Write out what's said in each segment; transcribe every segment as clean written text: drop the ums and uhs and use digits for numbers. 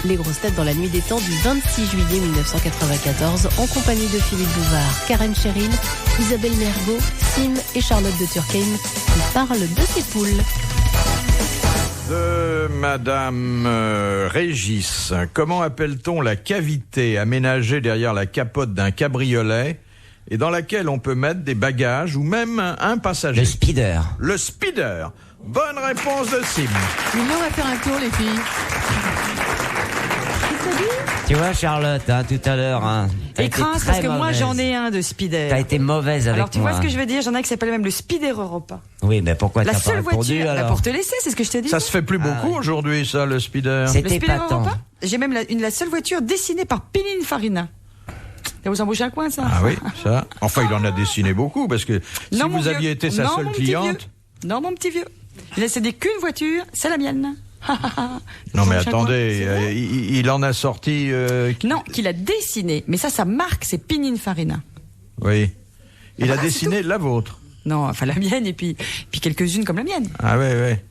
Les grosses têtes dans la nuit des temps du 26 juillet 1994 en compagnie de Philippe Bouvard, Karen Cheryl, Isabelle Mergo, Sim et Charlotte de Turckheim qui parlent de ces poules. De Madame Régis, comment appelle-t-on la cavité aménagée derrière la capote d'un cabriolet et dans laquelle on peut mettre des bagages ou même un passager? Le speeder. Le speeder. Bonne réponse de Sim. Mais on va faire un tour, les filles. Tu vois, Charlotte, tout à l'heure, Écrase, parce que moi j'en ai un de speeder. T'as été mauvaise avec moi. Alors tu vois ce que je veux dire, j'en ai un qui s'appelle même le speeder Europa. Oui, mais pourquoi La t'as pas seule répondu voiture, alors? pour te laisser, c'est ce que je t'ai dit. Ça se fait plus beaucoup aujourd'hui, ça, le speeder. Le C'était speeder pas tant. Europa. J'ai même la seule voiture dessinée par Pininfarina. Ça vous embauche un coin, ça? Ah oui, ça. Enfin, il en a dessiné beaucoup, parce que si Non, mon vous vieux. aviez été sa Non, seule mon petit cliente... vieux. Non, mon petit vieux. Il a cédé qu'une voiture, c'est la mienne. Non mais Embauche un coin. attendez, il en a sorti... Non, qu'il a dessiné. Mais ça, sa marque, c'est Pininfarina. Oui. Il a c'est dessiné la vôtre. Non, enfin la mienne, et puis quelques-unes comme la mienne. Ah ouais, ouais.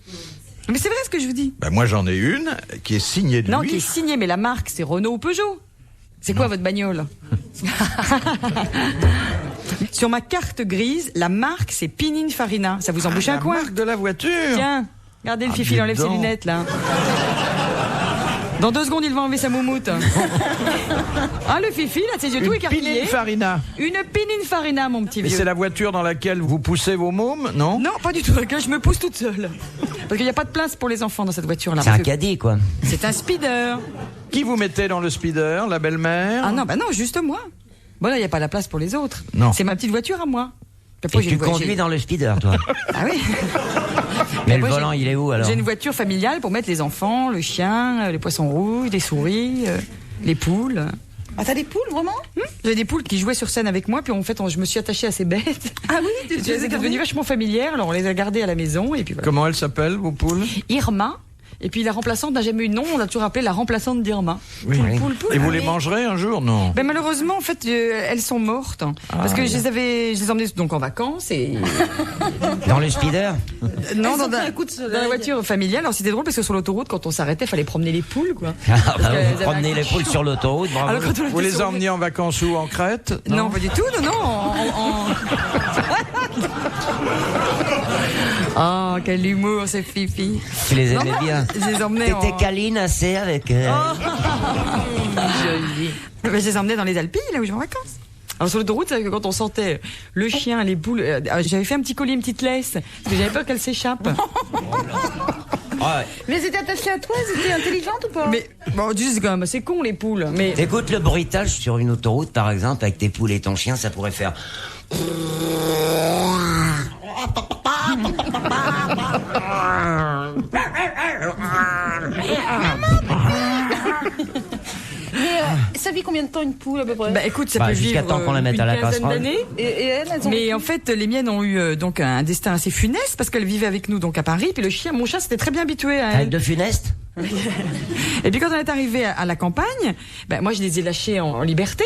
Mais c'est vrai ce que je vous dis. Ben moi j'en ai une qui est signée de Non, lui. qui est signée, mais la marque, c'est Renault ou Peugeot. C'est quoi votre bagnole? Sur ma carte grise, la marque, c'est Pininfarina. Ça vous embauche un La coin? marque de la voiture. Tiens, regardez le fifi, dis il enlève ses donc. lunettes, là. Dans 2 secondes, il va enlever sa moumoute. Ah, le fifi, là, ses yeux tout Une écarquillés. Pininfarina. Une Pininfarina, mon petit Et vieux. c'est la voiture dans laquelle vous poussez vos mômes, non? Non, pas du tout. Là, je me pousse toute seule. Parce qu'il n'y a pas de place pour les enfants dans cette voiture-là. C'est un Parce que caddie, quoi. c'est un speeder. Qui vous mettez dans le speeder? La belle-mère? Ah non, bah non, juste moi. Bon, là, il n'y a pas la place pour les autres. Non. C'est ma petite voiture à moi. Puis après, Et j'ai tu une voiture- conduis dans le speeder, toi. Ah oui. Mais le Moi, volant, il est où, alors? J'ai une voiture familiale pour mettre les enfants, le chien, les poissons rouges, les souris, les poules. Ah, t'as des poules, vraiment? J'avais des poules qui jouaient sur scène avec moi, puis en fait, je me suis attachée à ces bêtes. Ah oui, tu les as C'était devenu gardées? vachement familière, alors on les a gardées à la maison, et puis voilà. Comment elles s'appellent, vos poules? Irma. Et puis la remplaçante n'a jamais eu de nom, on l'a toujours appelée la remplaçante d'Irma. Oui. Poule. Et vous les mangerez un jour, non? Ben malheureusement, en fait, elles sont mortes. Parce que je les emmenais donc en vacances et. Dans le speeder? Non, Elles ont pris un coup de dans la soleil. voiture familiale. Alors c'était drôle parce que sur l'autoroute, quand on s'arrêtait, il fallait promener les poules, quoi. Ah, Parce bah, qu'elles vous avaient promenez un les coup. poules sur l'autoroute, bravo. Alors, quand on Vous était les sur- emmenez en vacances où? En Crète? Non, pas du tout, non. Oh, quel humour, c'est Fifi. Tu les aimais bien. Je les emmenais en... T'étais câline assez avec... Joli. Je les emmenais dans les Alpilles, là où je vais en vacances. Alors sur l'autoroute, c'est vrai que quand on sentait le chien, les poules, j'avais fait un petit collier, une petite laisse, parce que j'avais peur qu'elles s'échappent. Ah ouais. Mais elles étaient attachées à toi, elles étaient intelligentes ou pas? Mais bon, tu sais, c'est quand même assez con les poules. Mais Écoute, le bruitage sur une autoroute, par exemple, avec tes poules et ton chien, ça pourrait faire... Ça vit combien de temps une poule à peu près? bah écoute, ça Bah, peut jusqu'à vivre temps qu'on la mette une à la quinzaine casserole. d'années. Et elles ont... Mais en fait, les miennes ont eu donc un destin assez funeste parce qu'elles vivaient avec nous donc à Paris. Puis le chien, mon chat, s'était très bien habitué à Avec elles. de funeste? Et puis quand on est arrivé à la campagne, ben moi je les ai lâchés en liberté,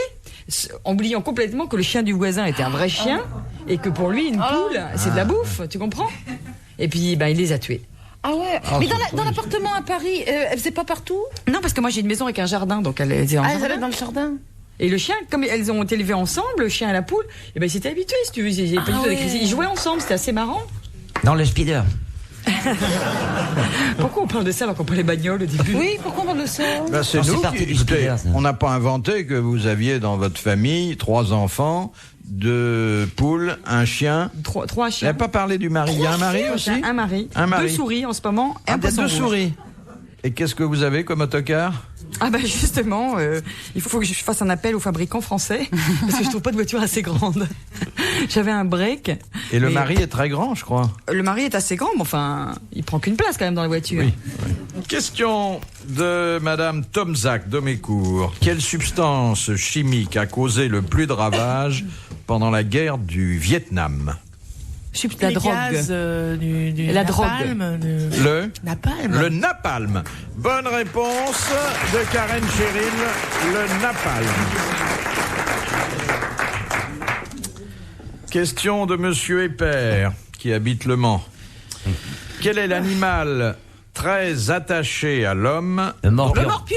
oubliant complètement que le chien du voisin était un vrai chien et que pour lui une poule c'est de la bouffe, tu comprends? Et puis ben il les a tués. Ah ouais. Mais dans l'appartement à Paris, elles faisaient pas partout? Non parce que moi j'ai une maison avec un jardin donc elles étaient en Ah, elles jardin. allaient dans le jardin. Et le chien, comme elles ont été élevées ensemble, le chien et la poule, et ben ils s'étaient habitués si tu veux, ils jouaient ensemble, c'était assez marrant. Dans le speeder. Pourquoi on parle de ça alors qu'on parlait bagnole au début? Oui, pourquoi on parle de ça? Ben, c'est Non, c'est nous parti qui, du écoutez, speeder, ça. on n'a pas inventé que vous aviez dans votre famille 3 enfants, 2 poules, un chien. Trois Vous chiens. n'avez pas parlé du mari? Il y a un mari aussi? Un mari. Un mari. 2 souris en ce moment. Et Ah, un des poisson 2 rouge. souris. Et qu'est-ce que vous avez comme autocar? Ah bah justement, il faut que je fasse un appel aux fabricants français parce que je trouve pas de voiture assez grande. J'avais un break. Et le mais mari est très grand, je crois. Le mari est assez grand, mais enfin, il prend qu'une place quand même dans la voiture. Oui. Question de Madame Tomzac d'Omécourt. Quelle substance chimique a causé le plus de ravages pendant la guerre du Vietnam? La Les drogue. gaz, du La drogue. napalm, Le napalm. Le napalm. Bonne réponse de Karen Cheryl. Le napalm. Question de Monsieur Épère, qui habite Le Mans. Quel est l'animal très attaché à l'homme? Le morpion. Le morpion.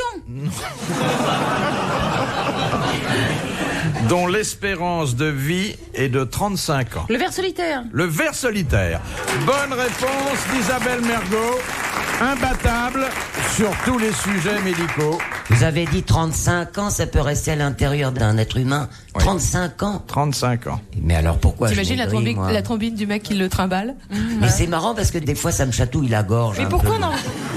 dont l'espérance de vie est de 35 ans. Le ver solitaire. Le ver solitaire. Bonne réponse d'Isabelle Mergo. Imbattable sur tous les sujets médicaux. Vous avez dit 35 ans, ça peut rester à l'intérieur d'un être humain. Oui. 35 ans. 35 ans. Mais alors pourquoi T'imagines je maigris, moi la trombine du mec qui le trimballe? Mais c'est marrant parce que des fois ça me chatouille la gorge. Mais un pourquoi peu.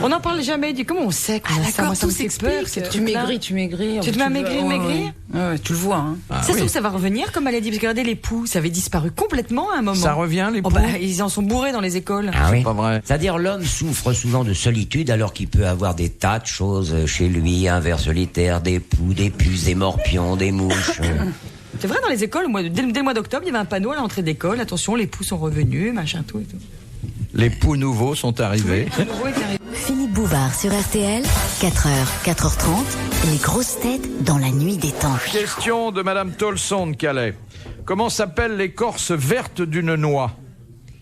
on n'en parle jamais? Comment on sait qu'on a ça? Moi, ça me fait peur. Tu maigris. Tu te mets à maigrir? Ouais, tu le vois. Hein. Ça se trouve, ça va revenir comme maladie. Parce que regardez, les poux, ça avait disparu complètement à un moment. Ça revient, les Oh, poux? bah, ils en sont bourrés dans les écoles. Ah oui. Pas vrai. C'est-à-dire l'homme souffre souvent de solitude alors qu'il peut avoir des tas de choses chez lui, un ver solitaire, des poux, des puces, des morpions, des mouches. C'est vrai, dans les écoles, dès le mois d'octobre, il y avait un panneau à l'entrée d'école. Attention, les poux sont revenus, machin, tout et tout. Les poux nouveaux sont arrivés. Philippe Bouvard sur RTL, 4h, 4h30, les grosses têtes dans la nuit des temps. Question de Madame Tolson de Calais. Comment s'appelle l'écorce verte d'une noix?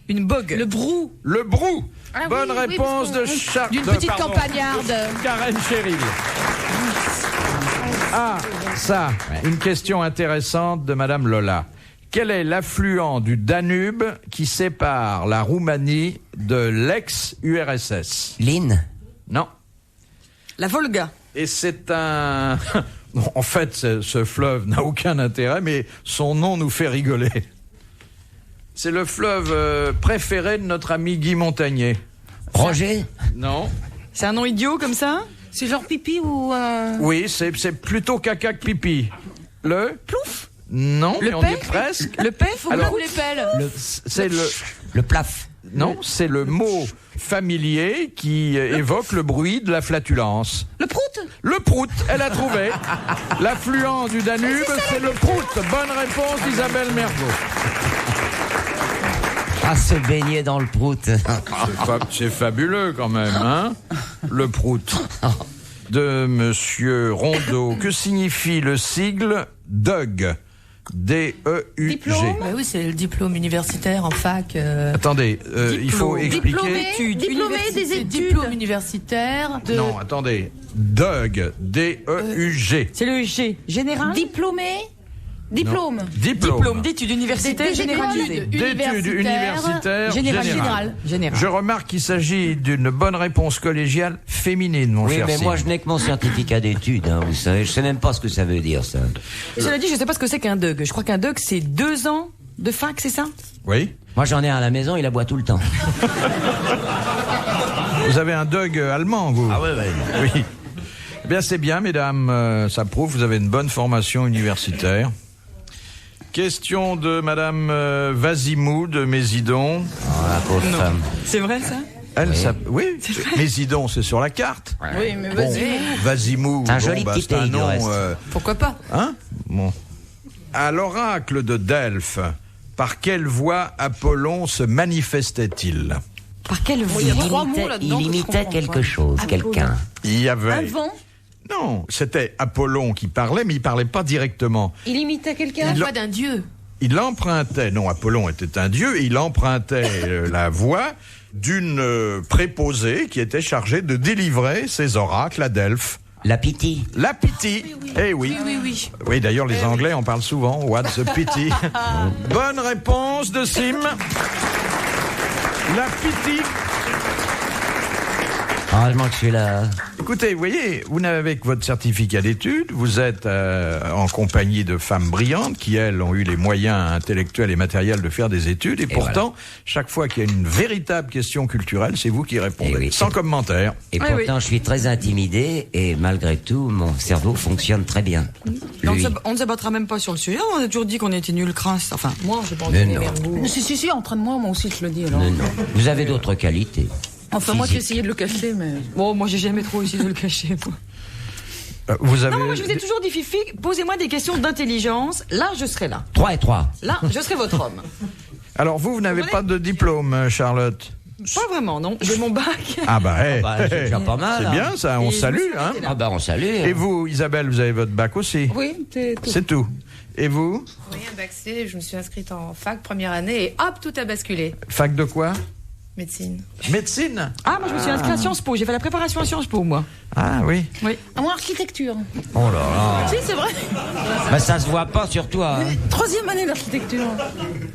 Une bogue. Le brou. Le brou. Ah Bonne oui, réponse parce de Charles. D'une petite campagnarde. Karen Cheryl. Ah, ça, une question intéressante de Madame Lola. Quel est l'affluent du Danube qui sépare la Roumanie de l'ex-URSS? Lynn. Non. La Volga. Et c'est un... Bon, en fait, ce fleuve n'a aucun intérêt, mais son nom nous fait rigoler. C'est le fleuve préféré de notre ami Guy Montagnier. Roger. Non. C'est un nom idiot comme ça? C'est genre pipi ou... Oui, c'est plutôt caca que pipi. Le plouf? Non, mais on y est presque. Le pef? Alors, Ou les pelles. c'est Le plaf. non, c'est le mot familier qui évoque le bruit de la flatulence. Le prout. Le prout, elle a trouvé. L'affluent du Danube, c'est le prout. Bonne réponse d'Isabelle Mergo. Ah, se baigner dans le prout. C'est fabuleux quand même, hein? Le prout. De Monsieur Rondeau. Que signifie le sigle DUG? D-E-U-G. Diplôme. Bah oui, c'est le diplôme universitaire en fac. Attendez, il faut expliquer. Diplômé des études. Diplôme universitaire de... Non, attendez. DUG. D-E-U-G. C'est le G. Général? Diplômé. Diplôme. Diplôme. D'études universitaires Des généralisées. D'études universitaires Générales. Général. Je remarque qu'il s'agit d'une bonne réponse collégiale féminine, mon Oui, cher mais moi Sim. je n'ai que mon certificat d'études, hein, vous savez. Je sais même pas ce que ça veut dire, ça. Cela dit, je sais pas ce que c'est qu'un DUG. Je crois qu'un DUG, c'est 2 ans de fac, c'est ça? Oui. Moi j'en ai un à la maison, il aboie tout le temps. Vous avez un DUG allemand, vous? Ah ouais. Oui. Eh bien, c'est bien, mesdames. Ça prouve que vous avez une bonne formation universitaire. Question de Madame Vazimou de Mésidon. Oh, la pauvre femme. C'est vrai, ça? Elle, Oui. oui. Mésidon, c'est sur la carte. Oui, mais Bon, vas-y. Vazimou, C'est un joli petit c'est un pays, du nom. reste. Pourquoi pas? Hein? Bon. À l'oracle de Delphes, par quelle voie Apollon se manifestait-il? Par quelle voie? Il y a 3 mots Il là-dedans. que je imitait comprends quelque pas. chose, quelqu'un. Il y avait. Un vent. Non, c'était Apollon qui parlait, mais il parlait pas directement. Il imitait quelqu'un. La voix d'un dieu. Il empruntait, non, Apollon était un dieu, et il empruntait la voix d'une préposée qui était chargée de délivrer ses oracles à Delphes. La pitié. La pity. Eh oui. Oui. Oui, d'ailleurs, les Anglais en parlent souvent. What's the pity? Bonne réponse de Sim. La pity. Heureusement que je suis là. Écoutez, vous voyez, vous n'avez que votre certificat d'études, vous êtes en compagnie de femmes brillantes qui, elles, ont eu les moyens intellectuels et matériels de faire des études, et pourtant, chaque fois qu'il y a une véritable question culturelle, c'est vous qui répondez, Eh oui. sans commentaire. Et Oui, pourtant, je suis très intimidé et malgré tout, mon cerveau fonctionne très bien. Lui. On ne s'abattra même pas sur le sujet. On a toujours dit qu'on était nuls crasse. Enfin, moi, j'ai pas Mais entendu non. Mergo. Si, entraîne-moi, moi aussi, je le dis alors. Non, non. Vous avez d'autres qualités. Enfin, moi, j'ai Physique. essayé de le cacher, mais. Bon, moi, j'ai jamais trop essayé de le cacher. Moi. Vous avez... Non, moi, je vous ai toujours dit, Fifi, posez-moi des questions d'intelligence. Là, je serai là. 3 et 3. Là, je serai votre homme. Alors, vous n'avez pas de diplôme, Charlotte? Pas vraiment, non. J'ai mon bac. Ah bah, c'est déjà pas mal. c'est hein. bien ça, on Et je salue, me suis hein. arrêtée là. Ah bah on salue. Et vous, Isabelle, vous avez votre bac aussi? Oui, t'es tout. C'est tout. Et vous? Oui, un bac C, je me suis inscrite en fac première année et hop, tout a basculé. Fac de quoi? Médecine. Médecine? Ah, moi je me suis inscrite à Sciences Po. J'ai fait la préparation à Sciences Po, moi. Ah oui. Oui. Ah, moi, architecture. Oh là là. Si, c'est vrai. Bah, ça se voit pas sur toi. Hein. 3e année d'architecture.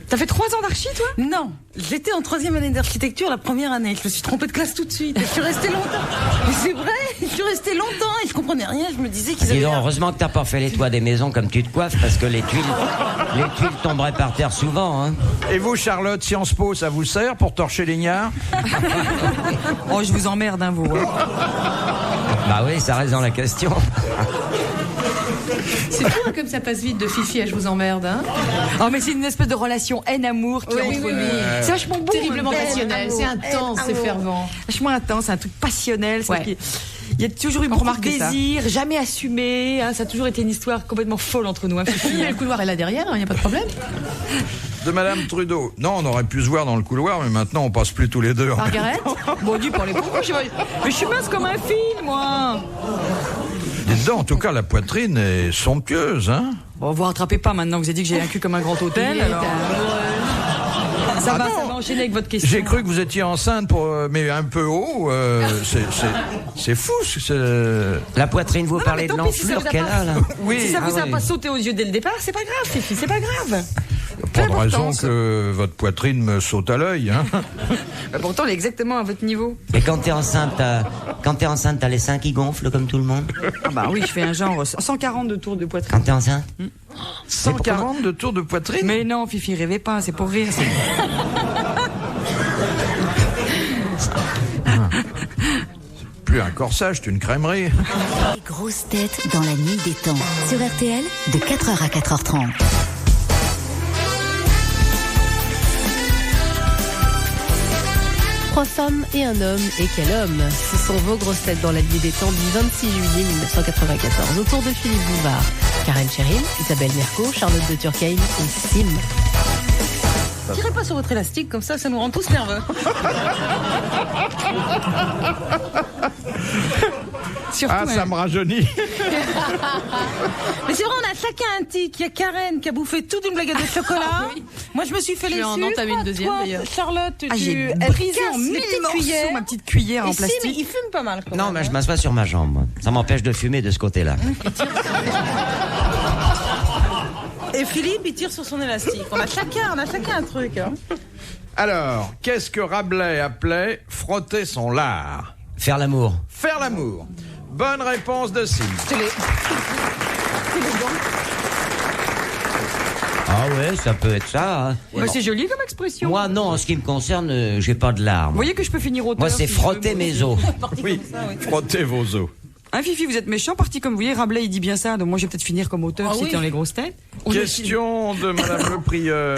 T'as fait 3 ans d'archi, toi? Non, j'étais en 3e année d'architecture la première année. Je me suis trompée de classe tout de suite. Et je suis restée longtemps. Mais c'est vrai, je suis restée longtemps et je comprenais rien. Je me disais qu'ils Dis avaient... donc, heureusement que t'as pas fait les toits des maisons comme tu te coiffes, parce que les tuiles tomberaient par terre souvent. Hein. Et vous, Charlotte, Sciences Po, ça vous sert pour torcher l'ignare? Oh, je vous emmerde, hein, vous. Hein. Bah oui, ça reste dans la question. C'est fou hein, comme ça passe vite de Fifi à je vous emmerde. Hein. Oh, mais c'est une espèce de relation haine-amour qui est entre nous. C'est vachement beau. Terriblement haine, passionnel, amour, c'est intense, haine, c'est amour. fervent. Vachement intense, c'est un truc passionnel. C'est Ouais. Il y a toujours eu On beaucoup de remarque ça. désir, jamais assumé. Hein, ça a toujours été une histoire complètement folle entre nous. Hein, Fifi, Mais hein. le couloir est là derrière, il n'y a pas de problème. De Madame Trudeau. Non, on aurait pu se voir dans le couloir, mais maintenant on passe plus tous les deux. Margaret? Bon, dis pas les pauvres, mais je suis mince comme un fil, moi. Dites donc, en tout cas, la poitrine est somptueuse, hein? Bon, vous rattrapez pas maintenant, vous avez dit que j'ai un cul comme un grand hôtel. Alors... Ça va enchaîner avec votre question. J'ai cru que vous étiez enceinte, mais un peu haut. C'est fou. La poitrine, vous parlez de tant pis, si ça l'enflure vous a qu'elle pas- a, là. Oui. Si ça vous a oui. pas sauté aux yeux dès le départ, c'est pas grave, Fifi, c'est pas grave. Pas de Quelle raison importance. que votre poitrine me saute à l'œil, hein? Pourtant, elle est exactement à votre niveau. Et quand t'es enceinte, t'as les seins qui gonflent comme tout le monde. Ah bah oui, je fais un genre 140 de tours de poitrine. Quand t'es enceinte. 140 de tours de poitrine? Mais non, Fifi, rêvez pas, c'est pour rire. Plus un corsage, c'est une crèmerie. Les grosses têtes dans la nuit des temps. Sur RTL, de 4h à 4h30. Trois femmes et un homme, et quel homme! Ce sont vos grosses têtes dans la nuit des temps du 26 juillet 1994. Autour de Philippe Bouvard, Karen Cheryl, Isabelle Mergo, Charlotte de Turckheim et Sim. Tirez pas sur votre élastique, comme ça nous rend tous nerveux. Surtout, Ah, ça me rajeunit. Mais c'est vrai, on a chacun un tic. Il y a Karen qui a bouffé toute une baguette de chocolat. Moi, je me suis fait Je les vais en sucres. entamer une deuxième, Toi, d'ailleurs. Charlotte, Ah, j'ai elle brisé casse en les 1000 petites morceaux cuillères. ma petite cuillère en Et si, mais plastique. il fume pas mal. quand Non, même, mais je hein. m'assois sur ma jambe. Moi. Ça m'empêche de fumer de ce côté-là. Et Philippe, il tire sur son élastique. On a chacun un truc. Hein. Alors, qu'est-ce que Rabelais appelait frotter son lard? Faire l'amour. Faire l'amour. Bonne réponse de Sim. Ah ouais, ça peut être ça. Hein. Bah, c'est joli comme expression. Moi, non, en ce qui me concerne, j'ai pas de larmes. Vous voyez que je peux finir auteur. Moi, c'est si je frotter veux. mes os. Oui, frottez vos os. Hein, Fifi, vous êtes méchant, parti comme vous voyez. Rabelais, il dit bien ça, donc moi, je vais peut-être finir comme auteur si oui. t'es dans les grosses têtes. Question de Madame Le Prieur.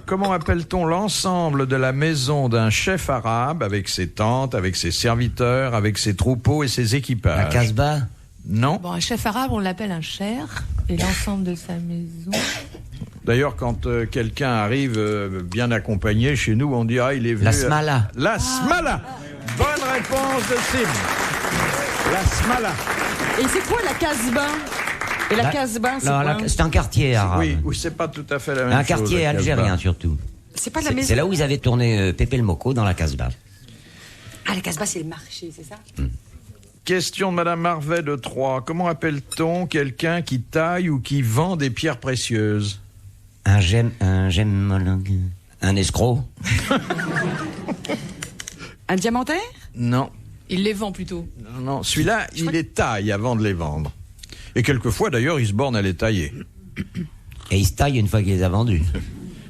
Comment appelle-t-on l'ensemble de la maison d'un chef arabe avec ses tentes, avec ses serviteurs, avec ses troupeaux et ses La équipages? Casbah. Non. Bon, un chef arabe, on l'appelle un cher, et l'ensemble de sa maison. D'ailleurs, quand quelqu'un arrive bien accompagné chez nous, on dit ah, il est venu. La Smala. La Smala. Bonne réponse de Sim. La Smala. Et c'est quoi la Casbah? Et la Casbah, c'est Non, quoi? c'est un quartier arabe. Oui, c'est pas tout à fait la même Un chose. quartier la algérien Casbah. surtout. C'est pas de la maison. C'est là où ils avaient tourné Pépé le Moco dans la Casbah. Ah, la Casbah, c'est le marché, c'est ça? Question de Madame Marvet de Troyes. Comment appelle-t-on quelqu'un qui taille ou qui vend des pierres précieuses? Un gémologue. Un escroc. Un diamantaire? Non. Il les vend plutôt. Non, celui-là, il les taille avant de les vendre. Et quelquefois, d'ailleurs, il se borne à les tailler. Et il se taille une fois qu'il les a vendus.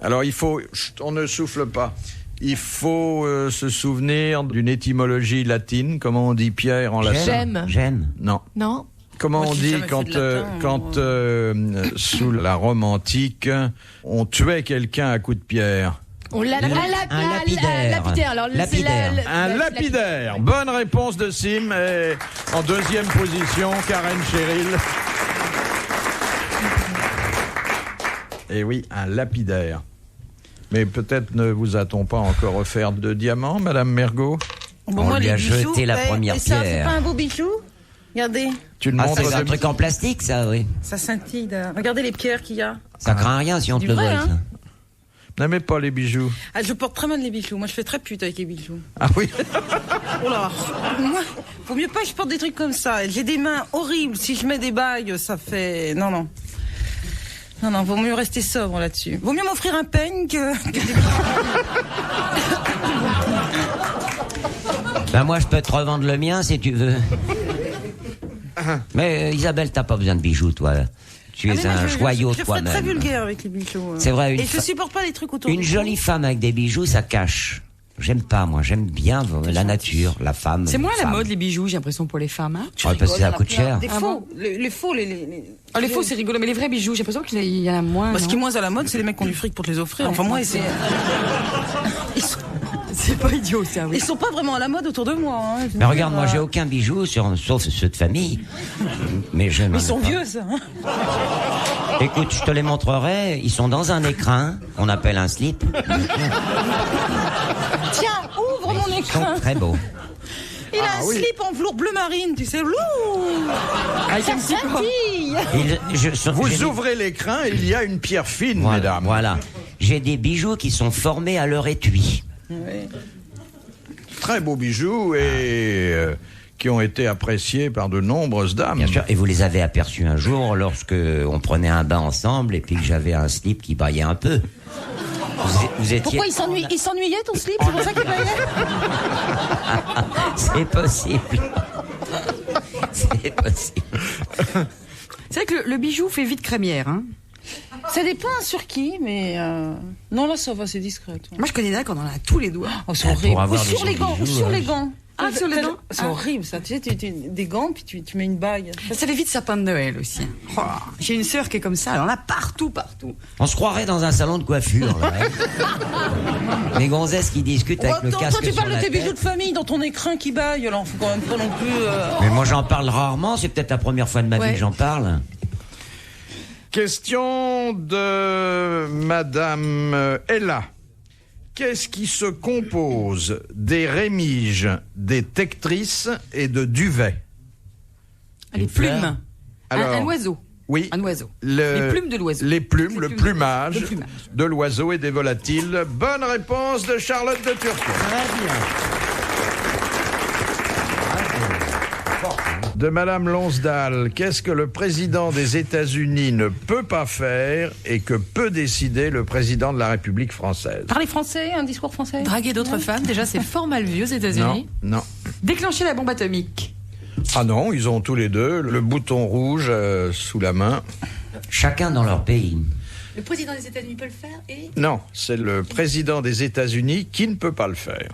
Alors, il faut... Chut, on ne souffle pas. Il faut se souvenir d'une étymologie latine. Comment on dit pierre en latin? J'aime. J'aime. Non. Non? Comment Moi on qui ai dit jamais fait quand, de latin, sous la Rome antique, on tuait quelqu'un à coups de pierre? On l'a Un lapidaire. lapidaire. Alors, c'est Lapidaire. Un lapidaire. Bonne réponse de Sim. Et en deuxième position, Karen Cheryl. Et oui, un lapidaire. Mais peut-être ne vous a-t-on pas encore offert de diamants, Madame Mergo? Bon, On moi, lui les a bijoux, jeté la première et ça, c'est pierre. pas un beau bijou? Regardez, Tu le Ah, montres c'est un de- truc en plastique, ça, oui. ça scintille. Regardez les pierres qu'il y a. Ça craint rien si on te du le vrai, vole, hein. ça. N'aimez pas les bijoux? Ah, je porte très mal les bijoux. Moi, je fais très pute avec les bijoux. Ah oui. Oh là. Moi, vaut mieux pas que je porte des trucs comme ça. J'ai des mains horribles. Si je mets des bagues, ça fait... Non, vaut mieux rester sobre là-dessus. Vaut mieux m'offrir un peigne que des bijoux. Ben moi, je peux te revendre le mien si tu veux. Mais Isabelle, t'as pas besoin de bijoux, toi. Tu es un joyau je toi-même. Je serais très vulgaire avec les bijoux. C'est vrai. Et je supporte pas les trucs autour Une jolie femme avec des bijoux, ça cache. J'aime pas, moi. J'aime bien la nature, la femme. C'est moins la femme. mode, les bijoux, j'ai l'impression, pour les femmes. Hein. Ouais, parce que ça coûte cher. Des Ah faux. bon Les faux, Ah, les faux, c'est rigolo, mais les vrais bijoux, j'ai l'impression qu'il y en a moins. Parce non qui est moins à la mode, c'est les mecs qui ont du fric pour te les offrir. Enfin, moi, c'est... C'est pas idiot, ça, oui. Ils sont pas vraiment à la mode autour de moi. Hein. Mais regarde, moi, j'ai aucun bijou, sauf ceux de famille. Mais je Ils sont vieux, ça. Hein. Écoute, je te les montrerai. Ils sont dans un écrin, qu'on appelle un slip. Tiens, ouvre mon Ils écran. sont très beaux. Il a un slip en velours bleu marine, tu sais. Avec un petit pot. Vous ouvrez l'écrin et il y a une pierre fine, mesdames. Voilà. J'ai des bijoux qui sont formés à leur étui. Oui. Très beaux bijoux et qui ont été appréciés par de nombreuses dames. Bien sûr. Et vous les avez aperçus un jour lorsque on prenait un bain ensemble et puis que j'avais un slip qui baillait un peu. Vous étiez... Pourquoi il s'ennuyait ton slip? C'est pour ça qu'il baillait? C'est possible. C'est possible. C'est vrai que le bijou fait vite crémière. Hein. Ça dépend sur qui, mais... Non, là, ça va, c'est discret. Toi. Moi, je connais qu'on en a tous les doigts. Oh, c'est horrible. avoir Ou sur des les gants, bijoux, sur les gants. Ah, sur les dents. C'est horrible, ça. Tu sais, des gants, puis tu mets une bague. Ça fait vite sapin de Noël aussi. Oh, j'ai une sœur qui est comme ça, elle en a partout. On se croirait dans un salon de coiffure. Là, hein. Les gonzesses qui discutent avec le casque Toi, tu sur parles de la tes tête. bijoux de famille dans ton écrin qui baille, alors faut quand même pas non plus... Mais moi, j'en parle rarement. C'est peut-être la première fois de ma vie que j'en parle. Question de Madame Ella. Qu'est-ce qui se compose des rémiges, des tectrices et de duvets? Les plumes. Alors, un oiseau. Oui. Un oiseau. Les plumes de l'oiseau. Les plumes, Les le plumes plumage, le plumage. de l'oiseau et des volatiles. Bonne réponse de Charlotte de Turquie. Très bien. De Madame Lonsdal, qu'est-ce que le président des États-Unis ne peut pas faire et que peut décider le président de la République française? Parler français, un discours français. Draguer d'autres femmes, déjà c'est fort mal vu aux États-Unis. Non. Déclencher la bombe atomique. Ah non, ils ont tous les deux le bouton rouge sous la main. Chacun dans leur pays. Le président des États-Unis peut le faire et... Non, c'est le président des États-Unis qui ne peut pas le faire.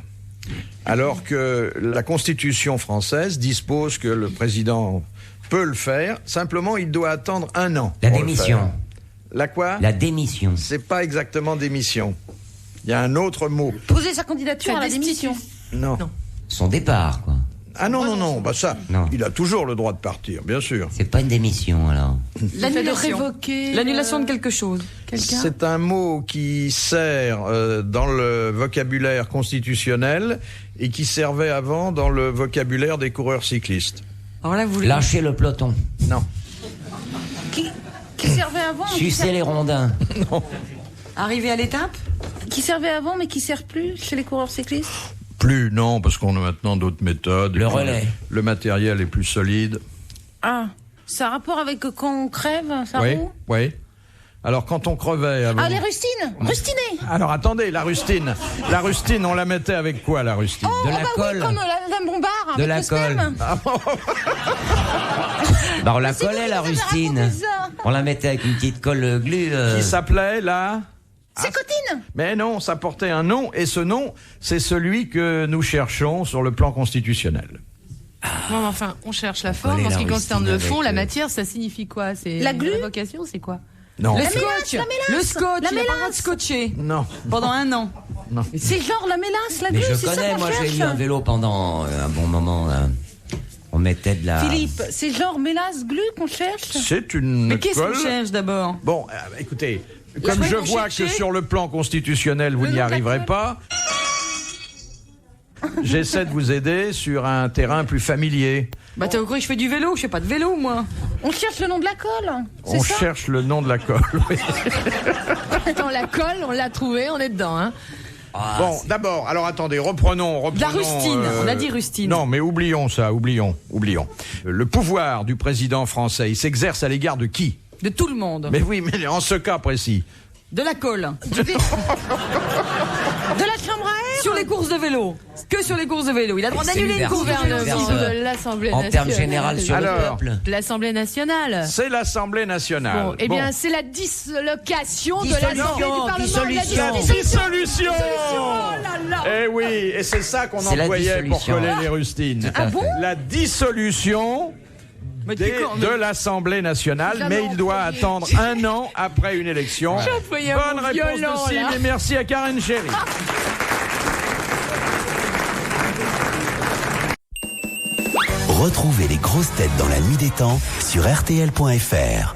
Alors que la Constitution française dispose que le président peut le faire, simplement il doit attendre 1 an. La pour le démission. faire. La quoi? La démission. C'est pas exactement démission. Il y a un autre mot. Poser sa candidature à la démission. Non. Son départ, quoi. Ah non, bah ça, Non. il a toujours le droit de partir, bien sûr. C'est pas une démission, alors. L'annulation. L'annulation de quelque chose. Quelqu'un. C'est un mot qui sert dans le vocabulaire constitutionnel et qui servait avant dans le vocabulaire des coureurs cyclistes. Alors là, vous Lâcher le peloton. Non. Qui servait avant Sucer les rondins. arrivez à l'étape. Qui servait avant, mais qui sert plus chez les coureurs cyclistes? Plus, non, parce qu'on a maintenant d'autres méthodes. Le relais. Le matériel est plus solide. Ah, ça a rapport avec quand on crève, ça Oui, roule? oui. Alors, quand on crevait... avant- Ah, les rustines. Rustiner. Alors, attendez, la rustine. La rustine, on la mettait avec quoi, la rustine? De la bah colle. Oui, comme la bombard De avec la le sperme. colle. Bah, on la c'est collait, vous la qui nous avez rustine. raconté ça. On la mettait avec une petite colle glu. Qui s'appelait, là? C'est Cotine. Mais non, ça portait un nom, et ce nom, c'est celui que nous cherchons sur le plan constitutionnel. Non, mais enfin, on cherche la forme. Coller En ce qui la concerne le rustine fond, avec, la matière, ça signifie quoi? C'est La glu La vocation, c'est quoi? Non. Le mélasse, scotch. la mélasse. Le scotch. La Il a pas le droit de mélasse. scotcher. Non. Pendant 1 an. C'est genre la mélasse, la Mais glu, je c'est ça connais, qu'on moi j'ai eu cherche. un vélo pendant un bon moment. Là. On mettait de la... Philippe, c'est genre mélasse, glu qu'on cherche? C'est une Mais qu'est-ce colle. qu'on cherche d'abord? Bon, écoutez, comme fois je qu'on vois que cherchait- sur le plan constitutionnel, vous Le n'y nom de la arriverez colle. pas, j'essaie de vous aider sur un terrain plus familier. Bah t'as cru que je fais du vélo? Je fais pas de vélo, moi. On cherche le nom de la colle. C'est On ça cherche le nom de la colle. Oui. Attends, la colle, on l'a trouvée, on est dedans. Hein. Bon, d'abord, alors attendez, reprenons. De la rustine, on a dit rustine. Non, mais oublions ça, oublions. Le pouvoir du président français, il s'exerce à l'égard de qui? De tout le monde. Mais oui, mais en ce cas précis. De la colle. De la chambre à air. Sur les courses de vélo. Que sur les courses de vélo. Il a le droit d'annuler une course de vélo. De l'Assemblée En nationale. termes généraux sur le Alors, peuple. L'Assemblée nationale. C'est l'Assemblée nationale. Bon, eh bien, c'est la dislocation de Dissolution, l'Assemblée du Parlement. dissolution. La Dissolution. Oh là là. Eh oui, et c'est ça qu'on C'est la employait pour dissolution. coller les rustines. Ah bon La dissolution Mais de l'Assemblée nationale, Jamais mais il doit employé. attendre 1 an après une élection. employé un Bonne mot réponse violent, de Sim là. et merci à Karen Chéry. Retrouvez les grosses têtes dans la nuit des temps sur RTL.fr.